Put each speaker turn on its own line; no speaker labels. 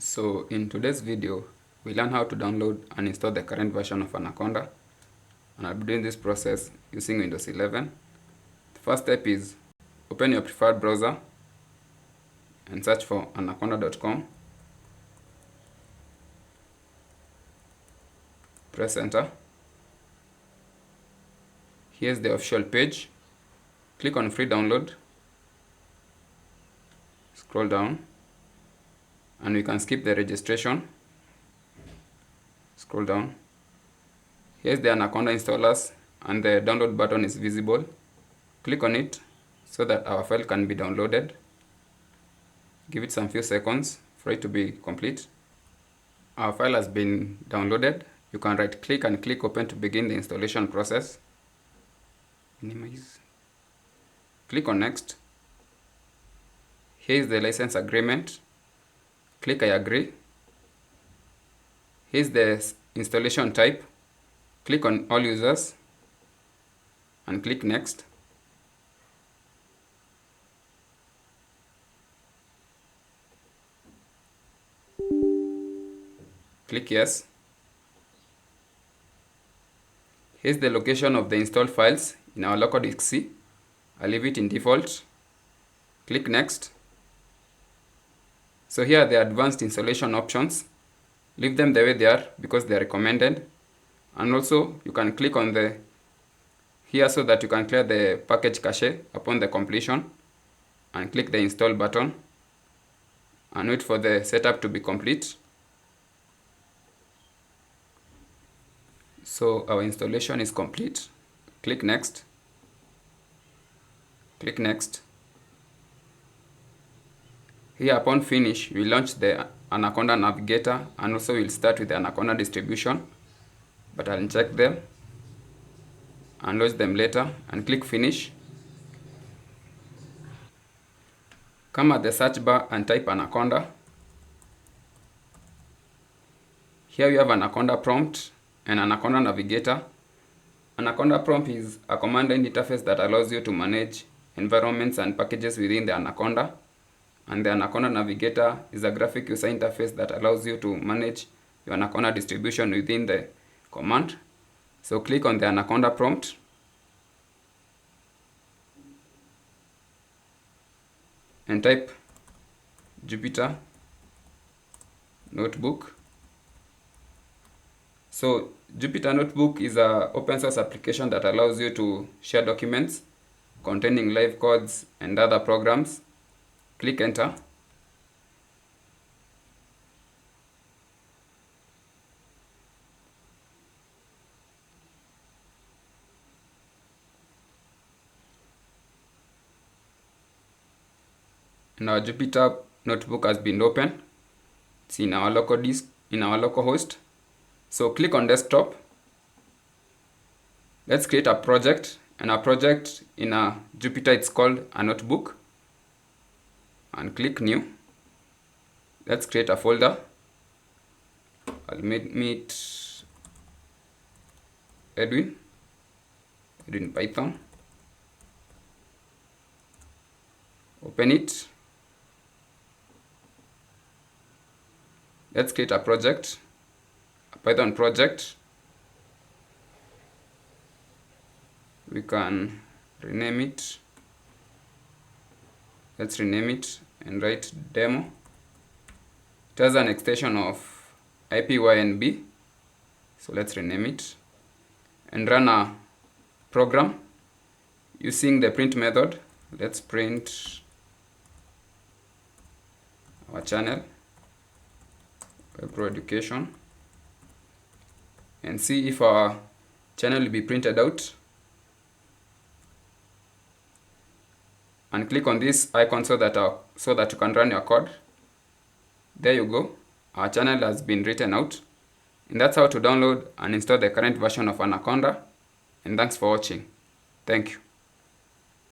So in today's video, we learn how to download and install the current version of Anaconda, and I'll be doing this process using Windows 11. The first step is open your preferred browser and search for anaconda.com. Press enter. Here's the official page. Click on free download. Scroll down and we can skip the registration. Scroll down. Here's the Anaconda installers and the download button is visible. Click on it so that our file can be downloaded. Give it some few seconds for it to be complete. Our file has been downloaded. You can right click and click open to begin the installation process. Minimize. Click on next. Here is the license agreement. Click I agree. Here is the installation type. Click on all users and click next. Click yes. Here's the location of the installed files in our local disk C. I'll leave it in default. Click next. So here are the advanced installation options. Leave them the way they are because they are recommended. And also you can click on the here so that you can clear the package cache upon the completion, and click the install button and wait for the setup to be complete. So our installation is complete. Click next. Click next. Here upon finish, we launch the Anaconda Navigator and also we'll start with the Anaconda distribution. But I'll check them and launch them later and click finish. Come at the search bar and type Anaconda. Here we have Anaconda prompt and Anaconda Navigator. Anaconda prompt is a command line interface that allows you to manage environments and packages within the Anaconda. And the Anaconda Navigator is a graphic user interface that allows you to manage your Anaconda distribution within the command. So click on the Anaconda prompt. And type Jupyter Notebook. So Jupyter Notebook is an open source application that allows you to share documents containing live codes and other programs. Click enter. And our Jupyter Notebook has been opened. It's in our local disk, in our local host. So click on desktop. Let's create a project, and our project in a Jupyter it's called a notebook. And click new. Let's create a folder. I'll make it Edwin Python. Open it. Let's create a project, a Python project. We can rename it. Let's rename it and write demo. It has an extension of IPYNB. So let's rename it and run a program using the print method. Let's print our channel, Web Education, and see if our channel will be printed out. And click on this icon so that you can run your code. There you go. Our channel has been written out. And that's how to download and install the current version of Anaconda. And thanks for watching. Thank you.